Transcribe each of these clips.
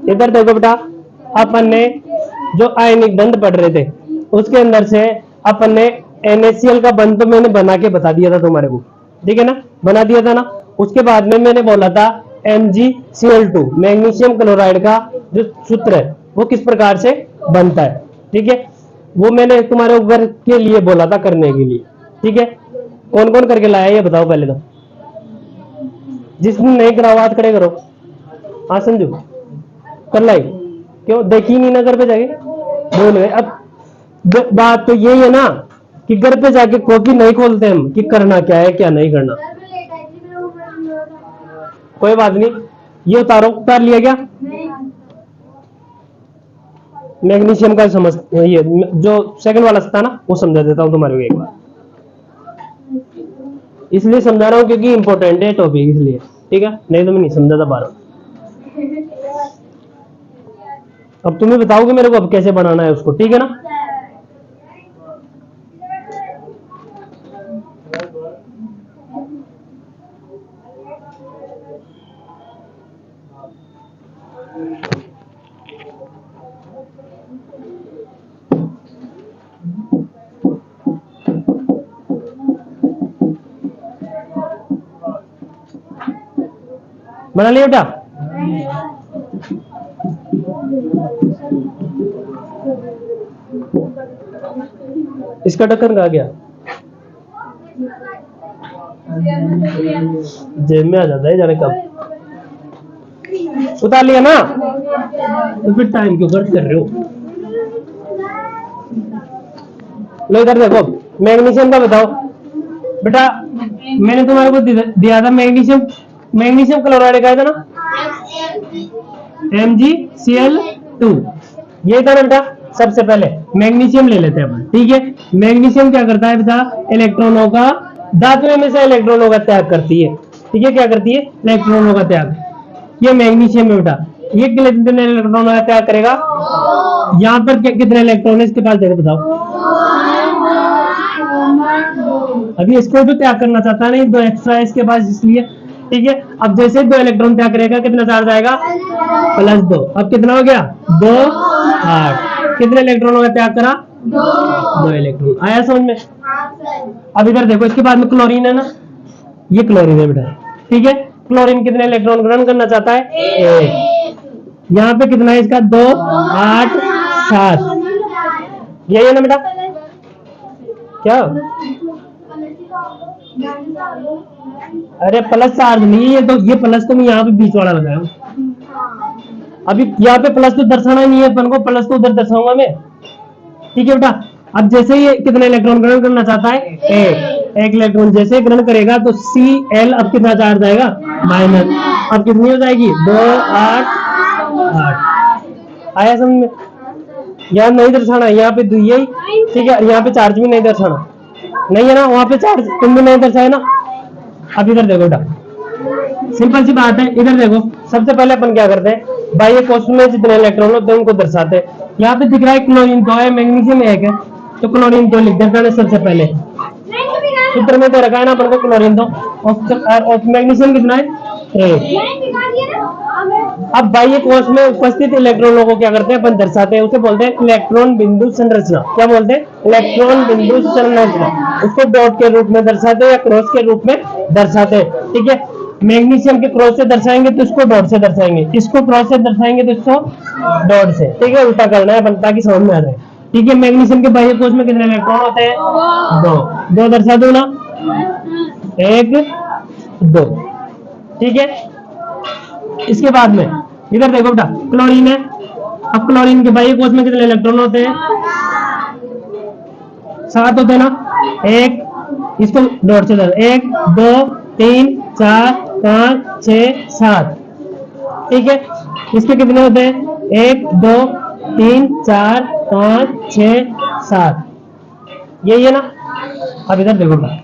इधर देखो बेटा, अपन ने जो आयनिक बंध पढ़ रहे थे उसके अंदर से अपन ने NaCl का बंध तो मैंने बना के बता दिया था तुम्हारे को, ठीक है ना, बना दिया था ना। उसके बाद में मैंने बोला था MgCl2 मैग्नीशियम क्लोराइड का जो सूत्र है वो किस प्रकार से बनता है, ठीक है, वो मैंने तुम्हारे ऊपर के लिए बोला था करने के लिए, ठीक है। कौन कौन करके लाया ये बताओ पहले तो, जिसने नहीं करा हाथ खड़े करो। हाँ संजू कर लाई, क्यों देखी नहीं ना घर पे जाके, बोल गए। अब बात तो यही है ना कि घर पे जाके कॉपी नहीं खोलते हम कि करना क्या है क्या नहीं करना। कोई बात नहीं, ये उतार लिया क्या मैग्नीशियम का समझ, ये जो सेकंड वाला था ना वो समझा देता हूं तुम्हारे को एक बार, इसलिए समझा रहा हूं क्योंकि इंपॉर्टेंट है टॉपिक इसलिए, ठीक है, नहीं तो मैं नहीं समझा था बार। अब तुम्हें बताओगे मेरे को अब कैसे बनाना है उसको, ठीक है ना। बना लिया बेटा, इसका ढक्कन कहाँ गया, जेब में आ जाता है जाने कब। उतार लिया ना, तो फिर टाइम क्यों खर्च कर रहे हो। लो इधर देखो, मैग्नीशियम का बताओ बेटा, मैंने तुम्हारे को दिया था मैग्नीशियम क्लोराइड का था ना MgCl2, ये था ना बेटा। सबसे पहले मैग्नीशियम ले लेते हैं अपन, ठीक है। मैग्नीशियम क्या करता है बेटा, इलेक्ट्रॉनों का, धातुएं में से इलेक्ट्रॉनों का त्याग करती है, ठीक है, क्या करती है, इलेक्ट्रॉनों का त्याग। ये मैग्नीशियम है बेटा, ये कितने इलेक्ट्रॉनों का त्याग करेगा, यहाँ पर कितने इलेक्ट्रॉन है इसके पास देखो बताओ। अभी इसको भी त्याग करना चाहता है नहीं, 2 एक्स्ट्रा है इसके पास इसलिए, ठीक है। अब जैसे 2 इलेक्ट्रॉन त्याग करेगा कितना चार्ज आएगा, +2। अब कितना हो गया 2 8, कितने इलेक्ट्रॉनों का त्याग करा, 2 इलेक्ट्रॉन। आया समझ में। अब इधर देखो, इसके बाद में क्लोरीन है ना, ये क्लोरीन है बेटा, ठीक है। क्लोरीन कितने इलेक्ट्रॉन ग्रहण करना चाहता है, 1। यहाँ पे कितना है इसका, 2 8 7, यही है ना बेटा। क्या, अरे प्लस चार्ज नहीं है, तो ये प्लस तो मैं यहाँ पे बीच वाला लगाया हूँ। अभी यहाँ पे प्लस तो दर्शाना ही नहीं है अपन को, प्लस तो उधर दर्शाऊंगा मैं, ठीक है बेटा। अब जैसे ये कितने इलेक्ट्रॉन ग्रहण करना चाहता है, 1 इलेक्ट्रॉन जैसे ग्रहण करेगा तो Cl अब कितना चार्ज आएगा, -। अब कितनी हो जाएगी, 2 8 8। आया समझ में। यहाँ नहीं दर्शाना, यहाँ पे यही, ठीक है। यहाँ पे चार्ज भी नहीं दर्शाना, नहीं है ना, वहां पे चार्ज तुम भी नहीं दर्शाए ना। अब इधर देखो बेटा, सिंपल सी बात है, इधर देखो। सबसे पहले अपन क्या करते हैं, बाह्य कोश में जितने इलेक्ट्रॉन होते हैं उनको दर्शाते हैं। यहाँ पे दिख रहा है क्लोरीन 2 है, मैग्नीशियम 1 है, तो क्लोरीन 2 लिख देते हैं सबसे पहले। सूत्र में तो रखा है ना अपन को क्लोरीन 2, और मैग्नीशियम कितना है, 1। अब बाह्य कोश में उपस्थित इलेक्ट्रॉनों को क्या करते हैं अपन, दर्शाते हैं, उसे बोलते हैं इलेक्ट्रॉन बिंदु संरचना। क्या बोलते हैं, इलेक्ट्रॉन बिंदु संरचना। उसको डॉट के रूप में दर्शाते हैं या क्रॉस के रूप में दर्शाते हैं, ठीक है। मैग्नीशियम के क्रॉस से दर्शाएंगे तो इसको डॉट से दर्शाएंगे, इसको क्रॉस से दर्शाएंगे तो इसको डॉट से, ठीक है। उल्टा करना है ताकि समझ में आ जाए, ठीक है। मैग्नीशियम के बाह्य कोश में कितने इलेक्ट्रॉन होते हैं, 2 दर्शा दो ना, 1 2, ठीक है। इसके बाद में इधर देखो बेटा, क्लोरीन है। अब क्लोरीन के बाह्य कोश में कितने इलेक्ट्रॉन होते हैं, 7 होते हैं ना, 1, इसको डॉट से 1 2 3 4 5 6 7, ठीक है। इसके कितने होते हैं, 1 2 3 4 5 6 7, यही है ना। अब इधर देखो बेटा,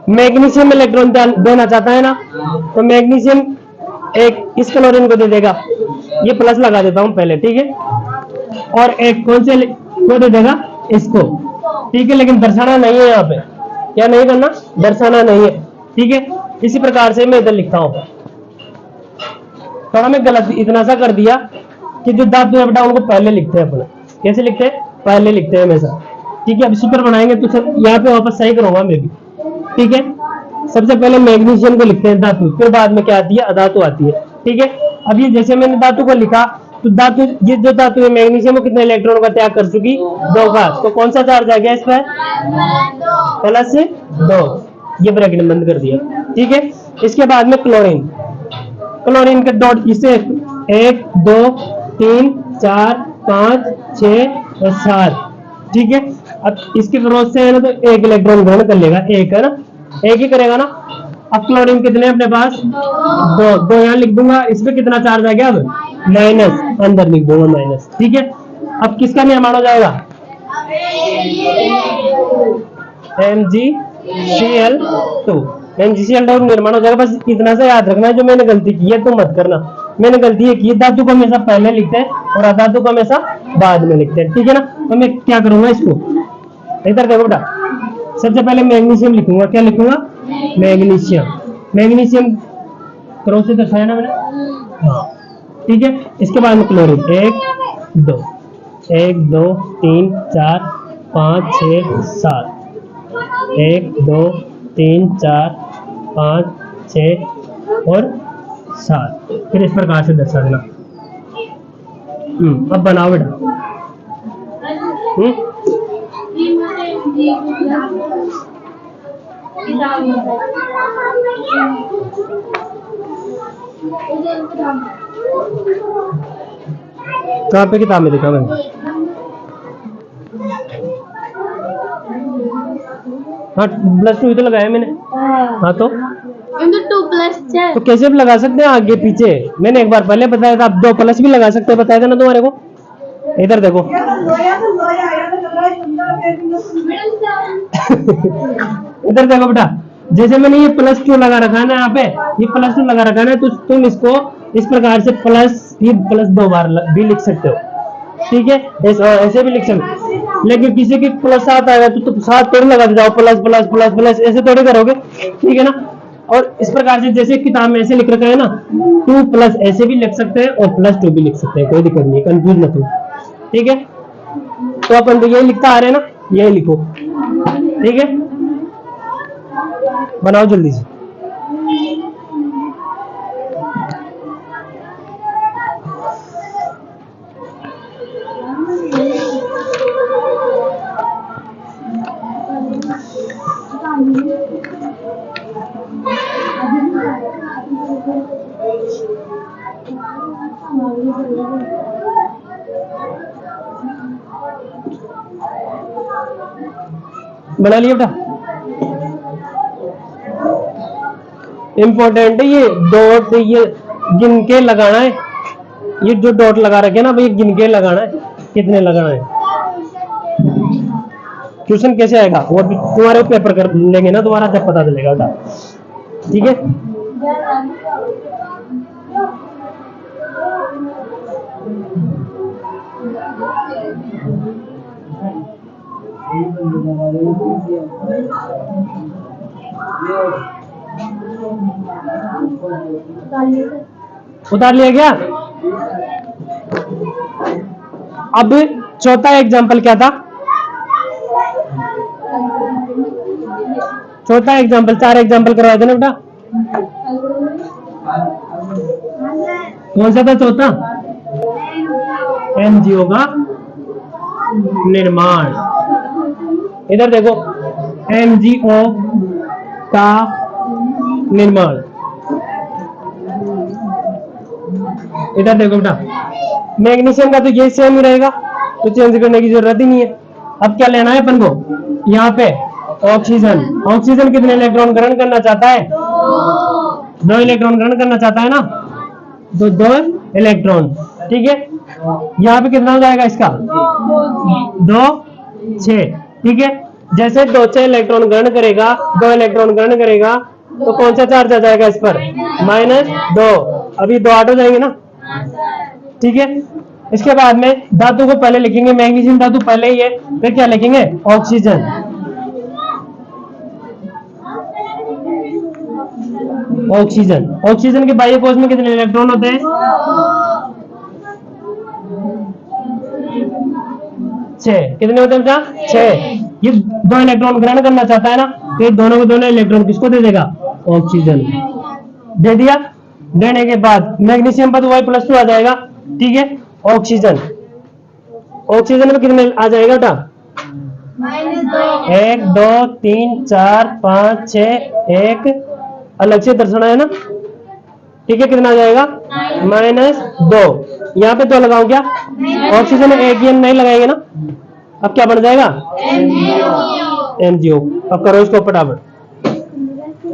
मैग्नीशियम इलेक्ट्रॉन देना चाहता है ना, तो मैग्नीशियम एक इस क्लोरीन को दे देगा, ये प्लस लगा देता हूं पहले, ठीक है। और एक कौन से को दे देगा, इसको, ठीक है। लेकिन दर्शाना नहीं है यहाँ पे, क्या नहीं करना, दर्शाना नहीं है। ठीक है, इसी प्रकार से मैं इधर लिखता हूं। थोड़ा मैं गलत इतना सा कर दिया कि जो धातु है बेटा उनको पहले लिखते हैं अपने। कैसे लिखते हैं, पहले लिखते हैं हमेशा। ठीक है, अब सूत्र बनाएंगे तो सब यहाँ पे वापस सही करूंगा मैं भी। ठीक है, सबसे पहले मैग्नीशियम को लिखते हैं धातु, फिर बाद में क्या आती है, अधातु आती है। ठीक है, अब ये जैसे मैंने धातु को लिखा तो धातु, ये जो धातु है मैग्नीशियम वो कितने इलेक्ट्रॉन का त्याग कर चुकी, 2 का। तो कौन सा चार्ज आ गया इस पर, +2। ये ब्रैकेट बंद कर दिया। ठीक है, इसके बाद में क्लोरीन, क्लोरीन का डॉट इसे 1 2 3 4 5 6 और 7। ठीक है, अब इसके क्रॉस से है ना तो 1 इलेक्ट्रॉन ग्रहण कर लेगा, 1 है ना, 1 ही करेगा ना। अब क्लोरीन कितने अपने पास, 2 यहाँ लिख दूंगा। इसमें कितना चार्ज आ गया, अब माइनस, अंदर लिख दूंगा माइनस। ठीक है, अब किसका निर्माण हो जाएगा, MgCl2। MgCl2 निर्माण हो जाएगा। बस इतना सा याद रखना है, जो मैंने गलती की है तो मत करना। मैंने गलती ये की, धातु को हमेशा पहले लिखते हैं और अधातु को हमेशा बाद में लिखते हैं। ठीक है ना, तो मैं क्या करूंगा, इसको इधर देखो बेटा, सबसे पहले मैग्नीशियम लिखूंगा। क्या लिखूंगा, मैग्नीशियम। मैग्नीशियम क्रॉस से दर्शाया ना मैंने, हाँ। ठीक है, इसके बाद में क्लोरीन, 1 2 1 2 3 4 5 6 7 1 2 3 4 5 6 और 7। फिर इस प्रकार से दर्शा देना। अब बनाओ बेटा। कहाँ पे किताब में देखा मैंने, हाँ +2 तो लगाया मैंने। हाँ तो 2+6 तो कैसे भी लगा सकते हैं आगे पीछे, मैंने एक बार पहले बताया था। आप 2+ भी लगा सकते हैं, बताया था ना तुम्हारे को। इधर देखो इधर देखो बेटा, जैसे मैंने ये +2 लगा रखा है ना, यहाँ पे ये +2 लगा रखा है ना, तो तुम इसको इस प्रकार से ये +2 बार भी लिख सकते हो। ठीक है, ऐसे भी लिख सकते हो। लेकिन किसी की +7 आएगा तो 7 थोड़ी लगा जाओ, प्लस प्लस प्लस प्लस ऐसे थोड़ी करोगे। ठीक है ना, और इस प्रकार से जैसे किताब में ऐसे लिख रखा है ना, 2+ ऐसे भी लिख सकते हैं और +2 भी लिख सकते हैं, कोई दिक्कत नहीं, कंफ्यूज मत हो। ठीक है, तो अपन तो यही लिखता आ रहे हैं ना, यही लिखो। ठीक है, बनाओ जल्दी से। बना लिया बेटा, इम्पोर्टेंट है ये डॉट, ये गिन के लगाना है। ये जो डॉट लगा रखे ना भाई, गिन के लगाना है कितने लगाना है। क्वेश्चन कैसे आएगा वो भी तुम्हारे पेपर कर लेंगे ना, तुम्हारा जब पता चलेगा बेटा। ठीक है, उतार लिया क्या। अब चौथा एग्जाम्पल क्या था, चौथा एग्जाम्पल, 4 एग्जाम्पल करवा देना बेटा। कौन सा था चौथा, MgO का निर्माण। इधर देखो, MgO का निर्माण, इधर देखो बेटा। मैग्नीशियम का तो ये सेम ही रहेगा, तो चेंज करने की जरूरत ही नहीं है। अब क्या लेना है अपन को, यहाँ पे ऑक्सीजन। ऑक्सीजन कितने इलेक्ट्रॉन ग्रहण करना चाहता है, 2 इलेक्ट्रॉन ग्रहण करना चाहता है ना, तो 2 इलेक्ट्रॉन। ठीक है, यहाँ पे कितना हो जाएगा इसका, 2 6। ठीक है, जैसे 2 6 इलेक्ट्रॉन ग्रहण करेगा, 2 इलेक्ट्रॉन ग्रहण करेगा, तो कौन सा चार्ज आ जाएगा इस पर, -2। अभी 2 8 हो जाएंगे ना। ठीक है, इसके बाद में धातु को पहले लिखेंगे, मैग्नीशियम धातु पहले ही है, फिर क्या लिखेंगे, ऑक्सीजन। ऑक्सीजन। ऑक्सीजन के बाह्य कोश में कितने इलेक्ट्रॉन होते हैं? 6। कितने होते हैं बेटा? 6। ये 2 इलेक्ट्रॉन ग्रहण करना चाहता है ना, तो ये दोनों के दोनों इलेक्ट्रॉन किसको दे देगा? ऑक्सीजन दे दिया। देने के बाद मैग्नीशियम पर तो Y+2 आ जाएगा, ठीक है। ऑक्सीजन, ऑक्सीजन में कितने आ जाएगा बेटा? 1 2 3 4 5 6। एक अलग से दर्शाना है ना, ठीक है। कितना आ जाएगा? -2। यहाँ पे 2 लगाओ क्या? ऑक्सीजन एक ही नहीं लगाएंगे ना, अब क्या बन जाएगा? MgO। अब करो इसको फटाफट।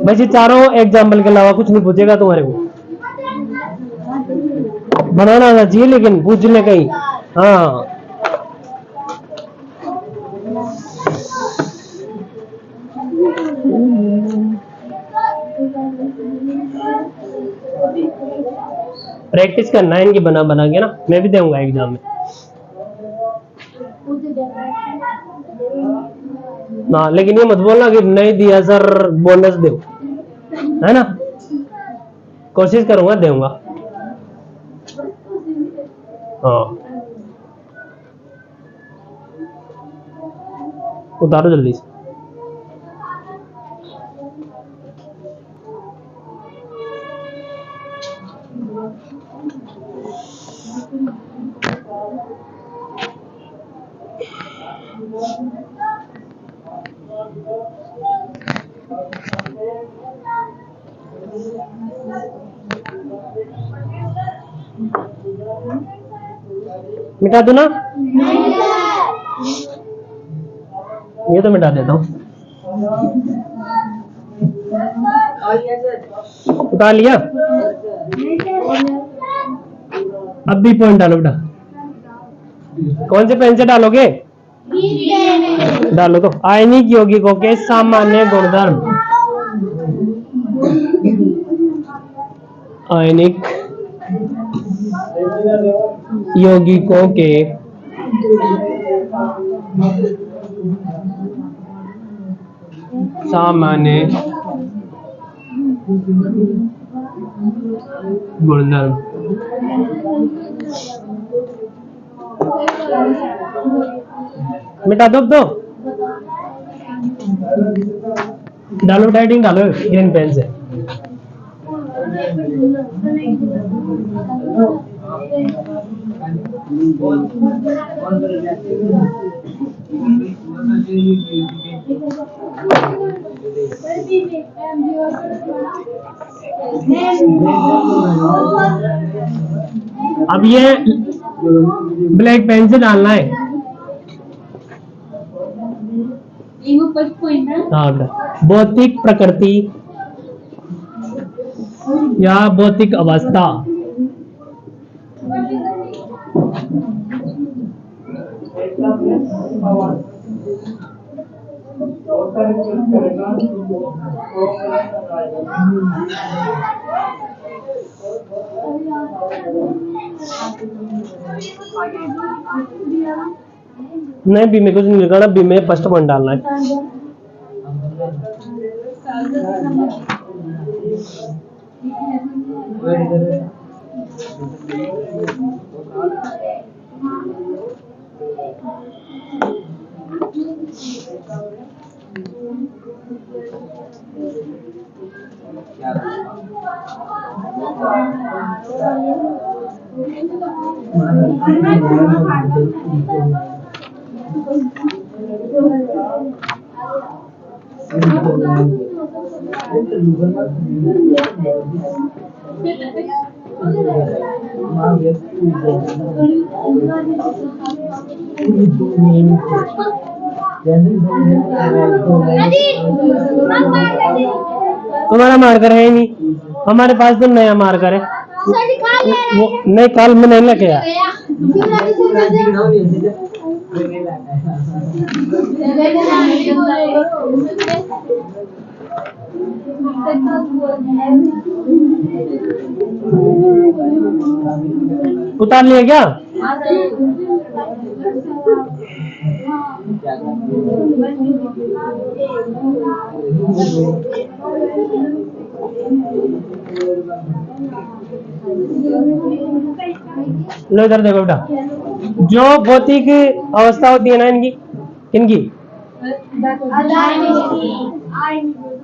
वैसे चारों एग्जाम्पल के अलावा कुछ नहीं पूछेगा तुम्हारे को, बनाना आना चाहिए लेकिन पूछ ले कहीं। हाँ, प्रैक्टिस करना है इनकी बना बना के ना, मैं भी दूंगा एग्जाम में ना। लेकिन ये मत बोलना कि नहीं दिया सर, बोनस दो, है ना। कोशिश करूंगा, दूंगा। हाँ, उतारो जल्दी से। मिटा दो ना, ये तो मिटा देता हूँ। उतार लिया। अब भी पॉइंट डालो बेटा। कौन से पेन से डालोगे? डालो तो। आयनिक यौगिकों के सामान्य गुणधर्म। आयनिक यौगिकों के सामान्य गुणधर्म। मिटा दो तो। डालो टाइटिंग डालो ग्रीन पेन से। अब ये ब्लैक पेन से डालना है। हाँ, भौतिक प्रकृति या भौतिक अवस्था। नहीं, बी में कुछ नहीं लिखा, बी में फर्स्ट पॉइंट डालना है। तुम्हारा मार्कर है ही नहीं, हमारे पास तो नया मार्कर है। वो नहीं, कल में नहीं लेके आया। उतार लिया क्या? लो इधर देखो बेटा, जो भौतिक अवस्था होती है ना इनकी, किनकी,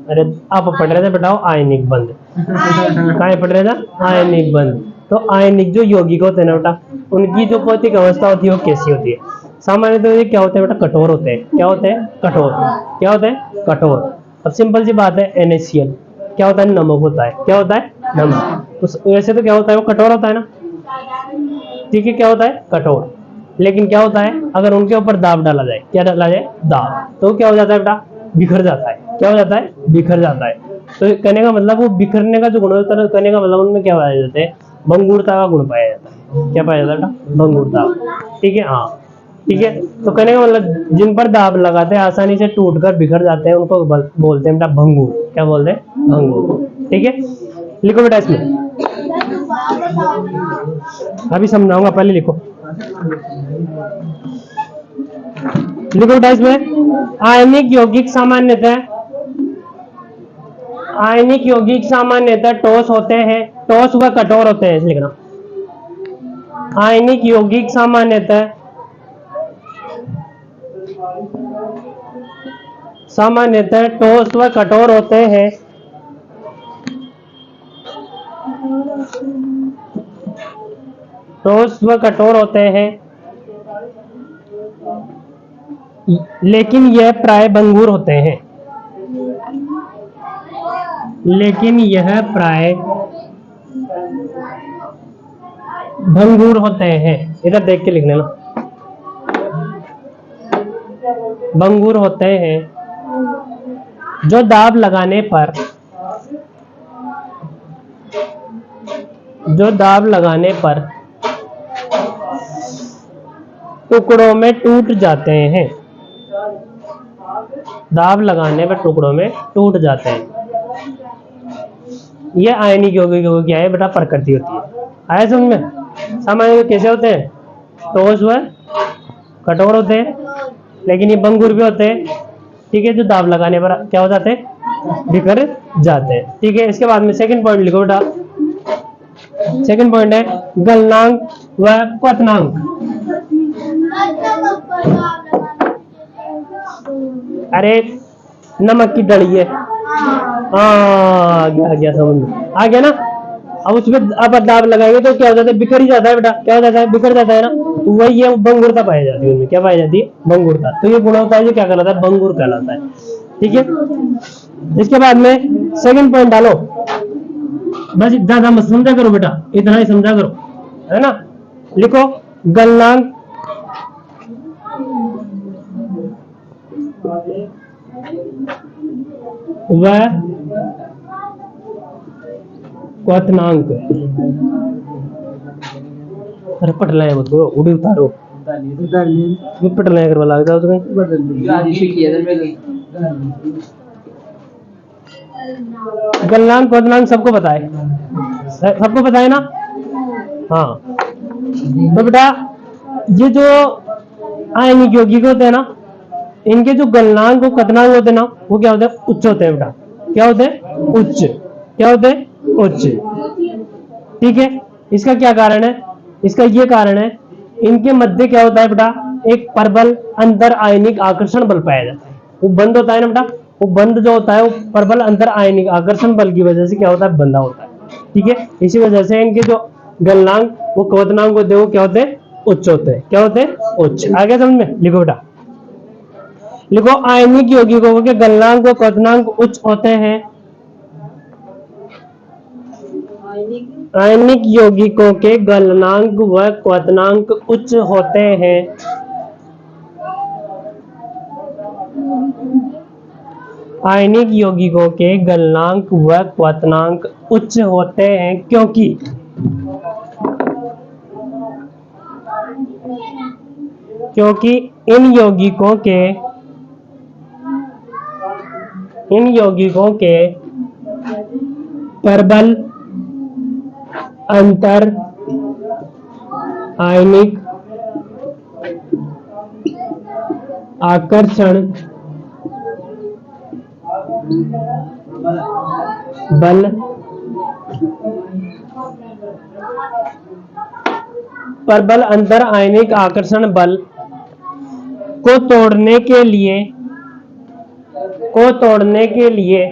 अरे आप पढ़ रहे थे बेटा आयनिक बंध, कहाँ पढ़ रहे थे, आयनिक बंध। तो आयनिक जो यौगिक होते हैं ना बेटा, उनकी जो भौतिक अवस्था होती है वो कैसी होती है? सामान्यतः ये क्या होते हैं बेटा, कठोर होते हैं। क्या होते हैं? कठोर। क्या होते हैं? कठोर। अब सिंपल सी बात है, NaCl क्या होता है? नमक होता है। क्या होता है? नमक। तो वैसे तो क्या होता है, वो कठोर होता है ना, ठीक है, क्या होता है? कठोर। लेकिन क्या होता है, अगर उनके ऊपर दाब डाला जाए, क्या डाला जाए? दाब, तो क्या हो जाता है बेटा? बिखर जाता है। क्या हो जाता है? बिखर जाता है। तो कहने का मतलब वो बिखरने का जो गुण होता है, कहने का मतलब उनमें क्या पाया जाता है? भंगुरता का गुण पाया जाता है। क्या पाया जाता है बेटा? भंगुरता। ठीक है, हाँ ठीक है। तो कहने का मतलब जिन पर दाब लगाते हैं आसानी से टूटकर बिखर जाते हैं, उनको बोलते हैं बेटा भंगुर। क्या बोलते हैं? भंगुर। ठीक है, लिखो बेटा इसमें, अभी समझाऊंगा, पहले लिखो। लिखो बेटा इसमें, आयनिक यौगिक सामान्यतः, आयनिक यौगिक सामान्यतः ठोस होते हैं, ठोस व कठोर होते हैं, लिखना। आयनिक यौगिक सामान्यतः ठोस व कठोर होते हैं। ठोस व कठोर होते हैं, लेकिन यह प्राय भंगुर होते हैं। लेकिन यह प्राय भंगुर होते हैं। इधर देख के लिख लेना, भंगुर होते हैं। जो दाब लगाने पर, जो दाब लगाने पर टुकड़ों में टूट जाते हैं। दाब लगाने पर टुकड़ों में टूट जाते हैं। ये आयनिक यौगिक की क्या है बेटा? प्रकृति होती है। आया समझ में? सामान्य कैसे होते हैं? ठोस व कठोर होते हैं, लेकिन ये भंगुर भी होते हैं। ठीक है, जो दाब लगाने पर क्या हो जाते हैं? बिखर जाते हैं। ठीक है, इसके बाद में सेकंड पॉइंट लिखो बेटा। सेकंड पॉइंट है गलनांक व क्वथनांक। अरे नमक की डली है, आ गया समझ में आ गया ना। अब उसमें अब दाब लगाएंगे तो क्या हो जाता है? बिखर ही जाता है बेटा। क्या हो जाता है? बिखर जाता है ना। तो वही है, भंगुरता पाई जाती है उनमें। क्या पाई जाती है? भंगुरता। तो ये गुण होता है जो क्या कहलाता है? भंगुर कहलाता है। ठीक है, इसके बाद में सेकंड पॉइंट डालो। बस ज्यादा मत समझा करो बेटा, इतना ही समझा करो, है ना। लिखो गलनांक व क्वथनांक। अरे पटला है, मतलब उड़ी उतारो, पटला है करवा लगता है गलनांक क्वथनांक सबको पता है, सबको पता है ना। हाँ, तो बेटा ये जो आयनिक यौगिक होते हैं ना, इनके जो गलनांक और क्वथनांक होते हैं ना, वो क्या होते हैं? उच्च होते हैं बेटा। क्या होते हैं? उच्च। क्या होते हैं? उच्च। ठीक है, इसका क्या कारण है? इसका ये कारण है, इनके मध्य क्या होता है बेटा? एक प्रबल अंतर आयनिक आकर्षण बल पाया जाता है। वो बंद होता है ना बेटा, वो बंद जो होता है वो प्रबल अंतर आयनिक आकर्षण बल की वजह से क्या होता है? बंधा होता है। ठीक है, इसी वजह से इनके जो गलनांक वो क्वथनांक होते हैं वो क्या होते हैं? उच्च होते हैं। क्या होते हैं? उच्च। आगे समझ में? लिखो बेटा, लिखो आयनिक यौगिकों के गलनांक व क्वथनांक उच्च होते हैं। आयनिक यौगिकों के गलनांक व क्वथनांक उच्च होते हैं। आयनिक यौगिकों के गलनांक व क्वथनांक उच्च होते हैं क्योंकि इन यौगिकों के प्रबल अंतर आयनिक आकर्षण बल प्रबल अंतर आयनिक आकर्षण बल को तोड़ने के लिए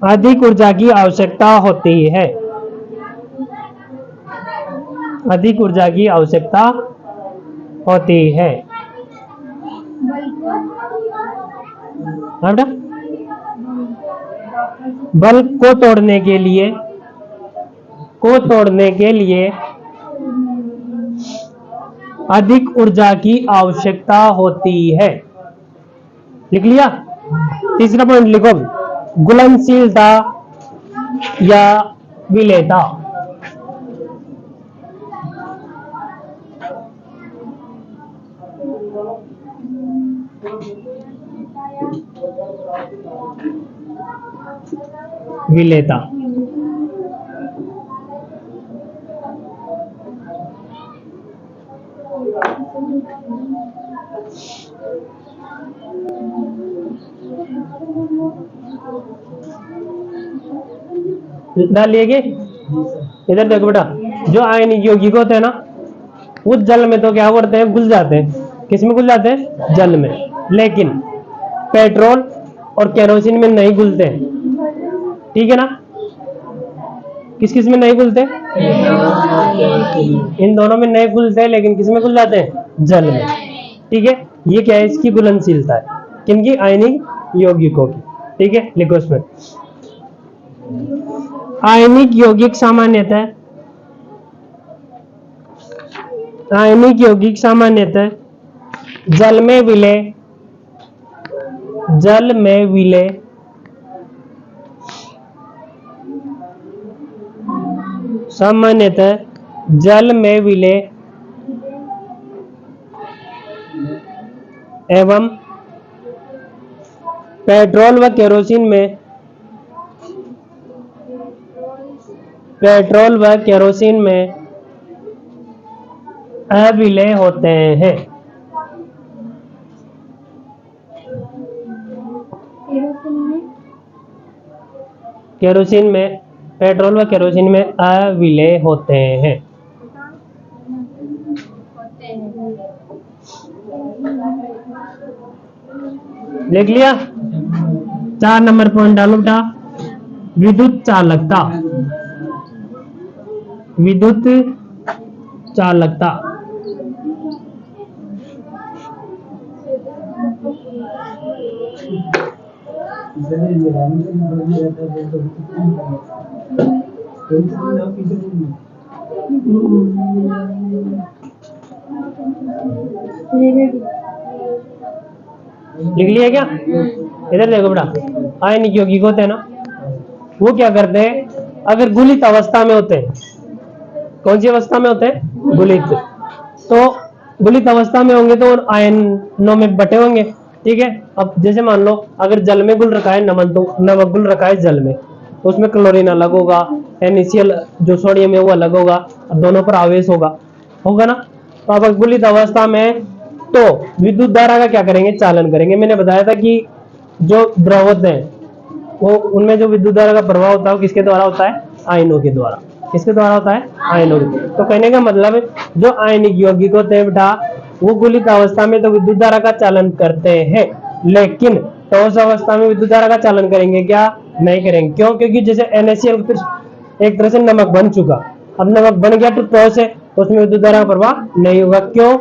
अधिक ऊर्जा की आवश्यकता होती है। अधिक ऊर्जा की आवश्यकता होती है। बेटा, बल को तोड़ने के लिए अधिक ऊर्जा की आवश्यकता होती है। लिख लिया। तीसरा पॉइंट लिखो, घुलनशीलता या विलेयता। विलेयता डालिएगे। इधर देखो बेटा, जो आयनिक यौगिक होते हैं ना, वो जल में तो क्या करते हैं, घुल जाते हैं। किस में घुल जाते हैं? जल में। लेकिन पेट्रोल और केरोसिन में नहीं घुलते हैं। ठीक है ना? किस किस में नहीं घुलते? इन दोनों में नहीं घुलते, लेकिन किस में घुल जाते हैं? जल में। ठीक है, ये क्या है? इसकी घुलनशीलता है। किनकी? आयनिक यौगिकों की। ठीक है, लिखो इसमें। आयनिक यौगिक सामान्यतः जल में विलय एवं पेट्रोल व केरोसिन में अविलय होते हैं। पेट्रोल व केरोसिन में अविलय होते हैं। देख लिया? 4 नंबर पॉइंट डालो बेटा, विद्युत चालकता। लिख लिया क्या? इधर देखो बेटा, आयनिक यौगिक होते हैं ना, वो क्या करते हैं? अगर गुलित अवस्था में होते हैं, कौन सी अवस्था में होते हैं? गुलित। तो गुलित अवस्था में होंगे तो आयनों में बटे होंगे। ठीक है, अब जैसे मान लो अगर जल में घुल रखा है नमक घुल रखा है जल में, तो उसमें क्लोरीन अलग होगा, NaCl जो सोडियम है वो अलग होगा, दोनों पर आवेश होगा ना। तो अब गुलित अवस्था में तो विद्युत धारा का क्या करेंगे? चालन करेंगे। मैंने बताया था कि जो द्रव होते हैं वो उनमें जो विद्युत धारा का प्रभाव होता है वो किसके द्वारा होता है? आयनों के द्वारा। किसके द्वारा होता है? आयनों के। तो कहने का मतलब जो आयनिक यौगिक होते हैं बेटा, वो गुलित अवस्था में तो विद्युत धारा का चालन करते हैं, लेकिन ठोस अवस्था में विद्युत धारा का चालन करेंगे क्या? नहीं करेंगे। क्यों? क्योंकि जैसे NaCl एक तरह से नमक बन चुका, अब नमक बन गया तो ठोस है, तो उसमें विद्युत धारा का प्रभाव नहीं होगा। क्यों?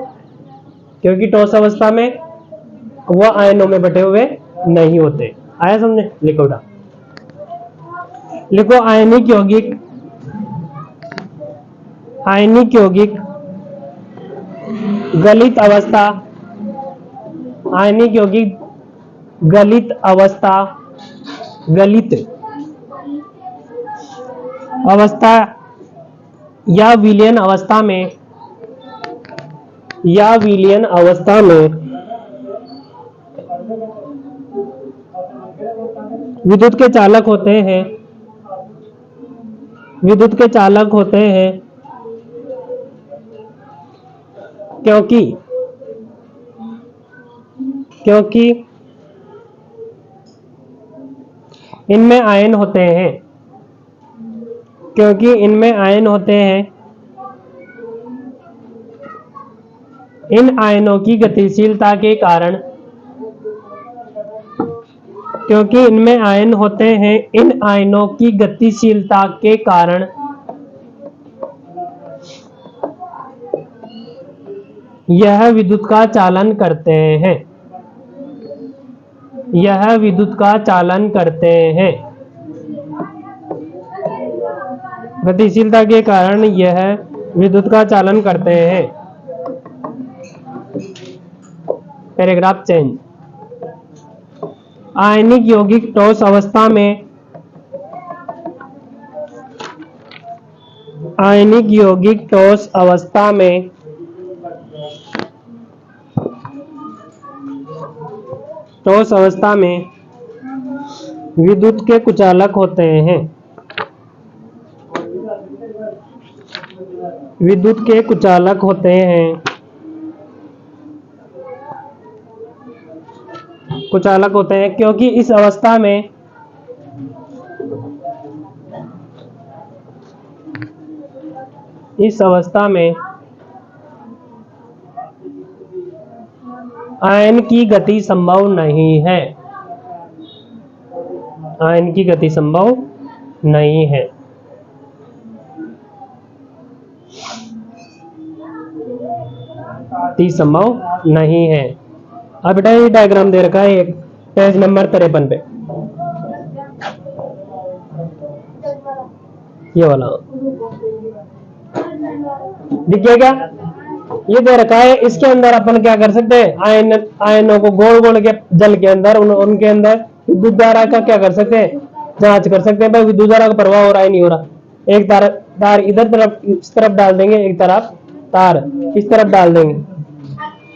क्योंकि ठोस अवस्था में वह आयनों में बटे हुए नहीं होते। आया समझे? लिखो बेटा, लिखो आयनिक यौगिक गलित अवस्था, आयनिक यौगिक गलित अवस्था या विलयन अवस्था में विद्युत के चालक होते हैं क्योंकि इनमें आयन होते हैं, क्योंकि इनमें आयन होते हैं, इन आयनों की गतिशीलता के कारण, क्योंकि इनमें आयन होते हैं, इन आयनों की गतिशीलता के कारण यह विद्युत का चालन करते हैं, यह विद्युत का चालन करते हैं। गतिशीलता के कारण यह विद्युत का चालन करते हैं। Paragraph change. आयनिक यौगिक ठोस अवस्था में, आयनिक यौगिक ठोस अवस्था में ठोस अवस्था में विद्युत के कुचालक होते हैं, विद्युत के कुचालक होते हैं, कुचालक होते हैं, क्योंकि इस अवस्था में आयन की गति संभव नहीं है, आयन की गति संभव नहीं है। संभव नहीं है। अब बेटा ये डायग्राम दे रखा है एक पेज नंबर 53 पे, ये वाला दिखिए क्या, ये दे रखा है। इसके अंदर अपन क्या कर सकते हैं, आयनों को गोल गोल के जल के अंदर उनके अंदर विद्युत धारा का क्या कर सकते हैं, जांच कर सकते हैं। भाई विद्युत धारा का प्रवाह हो रहा है नहीं हो रहा। एक तार इधर तरफ इस तरफ डाल देंगे, एक तरफ तार इस तरफ डाल देंगे,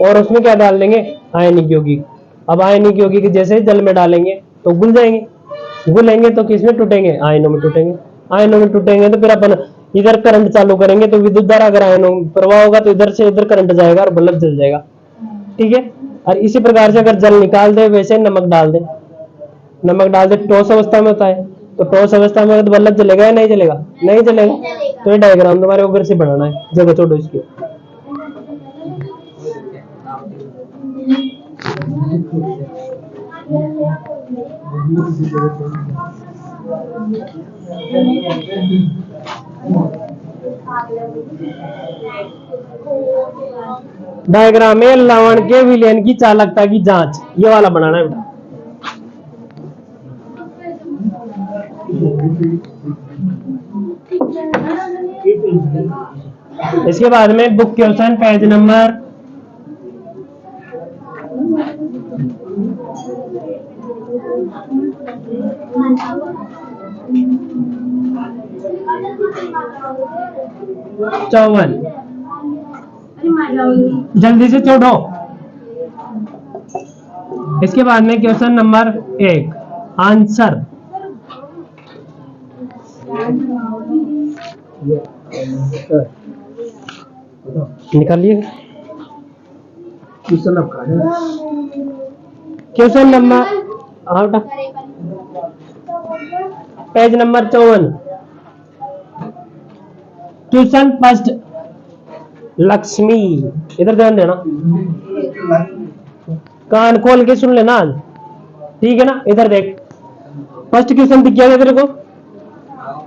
और उसमें क्या डाल देंगे, आयनिक यौगिक। अब आयनिक यौगिक जैसे जल में डालेंगे तो घुल जाएंगे, घुलेंगे तो किसमें टूटेंगे, आयनों में टूटेंगे। आयनों में टूटेंगे तो फिर अपन इधर करंट चालू करेंगे तो विद्युत धारा अगर आयनों में प्रवाह होगा तो इधर से इधर करंट जाएगा और बल्ब जल जाएगा। ठीक है। और इसी प्रकार से अगर जल निकाल दे, वैसे नमक डाल दे, नमक डाल दे, ठोस अवस्था में होता है तो ठोस अवस्था में तो बल्ब जलेगा या नहीं जलेगा, नहीं जलेगा। तो ये डायग्राम तुम्हारे ऊपर से बनाना है, जगह छोड़ो इसकी। डायग्राम में लवण के विलयन की चालकता की जांच, ये वाला बनाना है बेटा। इसके बाद में बुक क्वेश्चन पेज नंबर 54, जल्दी से छोड़ो। इसके बाद में क्वेश्चन नंबर 1 आंसर। निकालिए question number, page number 54, question first. Lakshmi, इधर ध्यान देना, कान खोल के सुन लेना, ठीक है ना। इधर देख, फर्स्ट क्वेश्चन दिख गया तेरे को।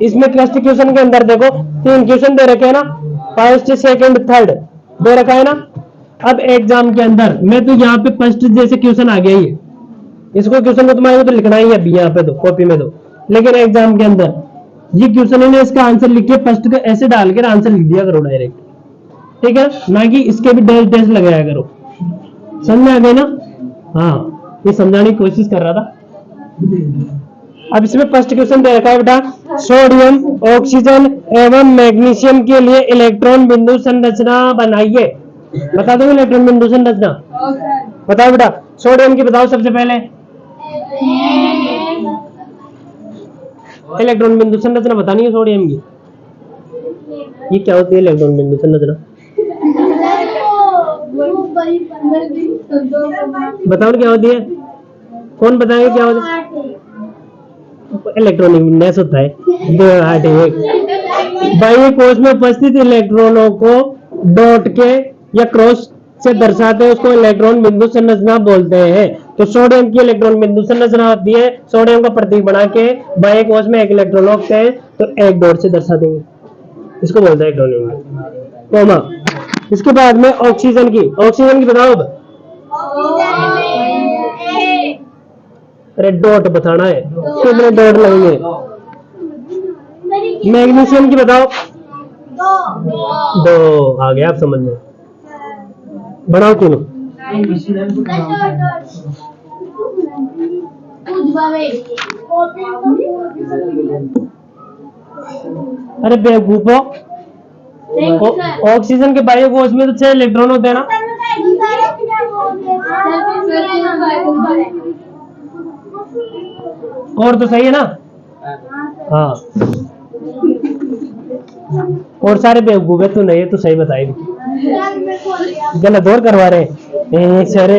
इसमें फर्स्ट क्वेश्चन के अंदर देखो 3 क्वेश्चन दे रखे हैं ना, फर्स्ट सेकंड थर्ड दे रखा है ना। अब एग्जाम के अंदर मैं तो यहाँ पे फर्स्ट जैसे क्वेश्चन आ गया ही, इसको क्वेश्चन को तुम्हारे को तो लिखना ही है अभी यहाँ पे तो कॉपी में तो, लेकिन एग्जाम के अंदर ये क्वेश्चन है, इसका आंसर लिख के फर्स्ट का ऐसे डाल के आंसर लिख दिया करो डायरेक्ट, ठीक है ना, कि इसके भी डैश डैश लगाया करो। समझ में आ गए ना। हाँ, ये समझाने की कोशिश कर रहा था। अब इसमें फर्स्ट क्वेश्चन दे रखा है बेटा, सोडियम, ऑक्सीजन एवं मैग्नीशियम के लिए इलेक्ट्रॉन बिंदु संरचना बनाइए। बता दो इलेक्ट्रॉन बिंदु संरचना, बताओ बेटा। सोडियम की बताओ सबसे पहले, इलेक्ट्रॉन बिंदु संरचना बतानी है सोडियम की। ये क्या होती है इलेक्ट्रॉन बिंदु संरचना, बताओ क्या होती है, कौन बताएंगे क्या होती है। इलेक्ट्रॉनिक विन्यास होता है। बाह्य कोश में उपस्थित इलेक्ट्रॉनों को डॉट के या क्रॉस से दर्शाते हैं, उसको इलेक्ट्रॉन बिंदु संरचना बोलते हैं। तो सोडियम की इलेक्ट्रॉन बिंदु संरचना होती है, सोडियम का प्रतीक बना के बाह्य कोश में एक इलेक्ट्रॉन होते हैं तो एक डॉट से दर्शा देंगे, इसको बोलते हैं इलेक्ट्रॉन कोमा। इसके बाद में ऑक्सीजन की बताओ। अरे डॉट बताना है, कितने डॉट लगेंगे। मैग्नीशियम की बताओ। 2 आ गया आप समझ में। बनाओ तीनों। अरे बेवकूफो, ऑक्सीजन के बाह्य कोश में तो 6 इलेक्ट्रॉन होते हैं ना। और तो सही है ना। हाँ, और सारे बेवकूफ है, तू नहीं है, तू सही बताएगी। गलत और करवा रहे सारे।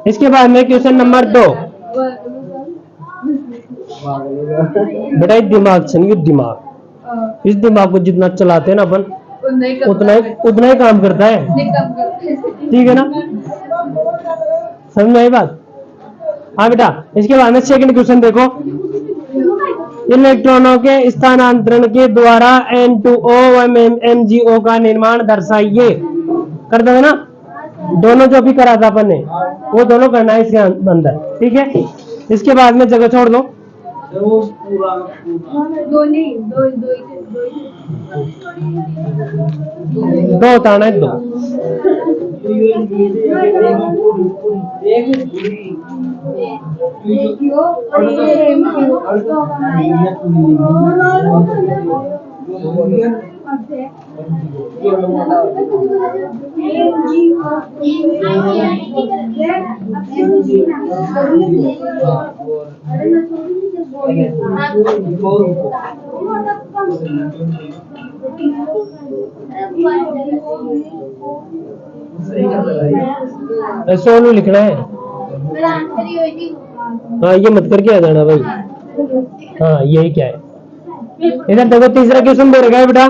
इसके बाद में क्वेश्चन नंबर 2। बेटा दिमाग से दिमाग, इस दिमाग को जितना चलाते हैं ना अपन उतना ही काम करता है, ठीक है ना। समझ में आई बात। हाँ बेटा, इसके बाद में सेकंड क्वेश्चन देखो। इलेक्ट्रॉनों के स्थानांतरण के द्वारा N2O व MgO का निर्माण दर्शाइए। कर दोगे ना, दोनों जो भी करा था अपन ने वो दोनों करना है इसके अंदर, ठीक है। इसके बाद में जगह छोड़ दो। दो उतारना है, 2। सोनू लिखना है। हाँ, ये मत करके आ जाना भाई। हाँ, यही क्या है। इधर देखो, तीसरा क्वेश्चन दे रखा है बेटा।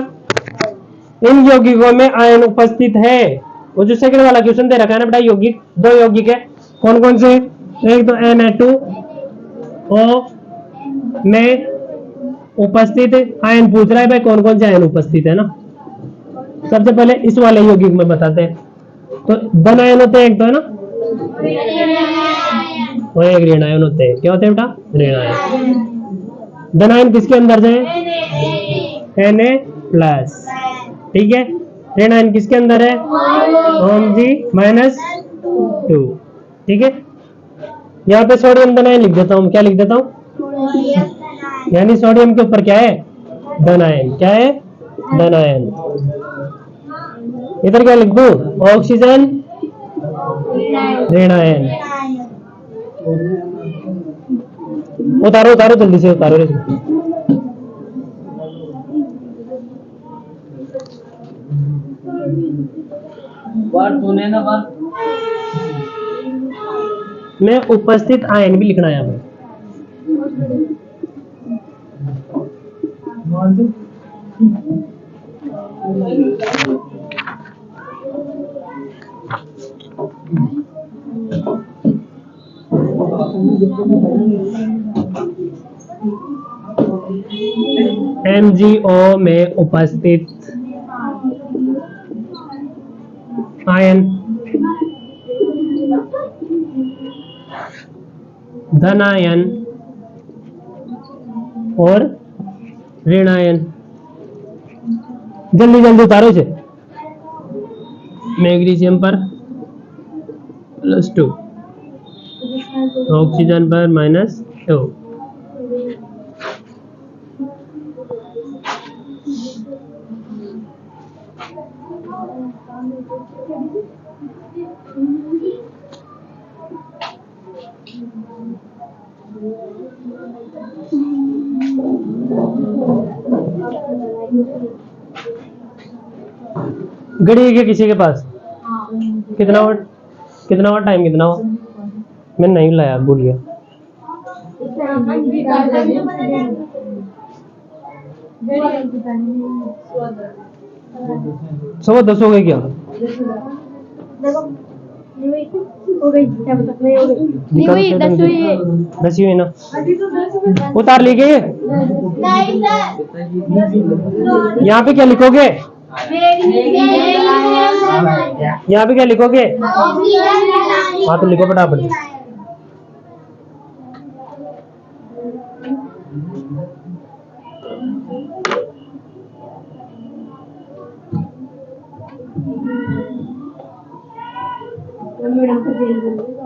इन यौगिकों में आयन उपस्थित है। वो जो सेकंड वाला क्वेश्चन दे रखा है ना बेटा, यौगिक 2 यौगिक है, कौन कौन से। एक तो Na2O में उपस्थित आयन पूछ रहा है भाई, कौन कौन से आयन उपस्थित है ना। सबसे पहले इस वाले यौगिक में बताते हैं। तो धन आयन होते हैं एक तो, है ना, और एक ऋण आयन होते हैं। क्या होते हैं बेटा, ऋण आयन। धन आयन किसके अंदर से, Na+, ठीक है। ऋण आयन किसके अंदर है, Mg-2, ठीक है। यहाँ पे सोडियम धन आयन लिख देता हूँ। क्या लिख देता हूँ, यानी सोडियम के ऊपर क्या है, धन आयन। क्या है, धन आयन। इधर क्या लिख दूं, ऑक्सीजन ऋण आयन। उतारो उतारो, जल्दी से उतारो। में उपस्थित आयन भी लिखना है यहाँ पे। MgO में उपस्थित आयन धन आयन और ऋण आयन। जल्दी जल्दी उतारो इसे। मैग्नीशियम पर +2, ऑक्सीजन पर -2। घड़ी है क्या किसी के पास? कितना हुआ टाइम कितना हुआ? मैंने नहीं लाया, भूल गया। सवा 10 हो गए क्या? हो गई, क्या बता, नहीं हो गई, नहीं हुई, 10 हुई है। 10 ही हुई ना? उतार ली गई? नहीं सर, यहाँ पे क्या लिखोगे? यहाँ पे क्या लिखोगे? हाँ तो लिखो फटाफट। मैडम को जेल कर देगा।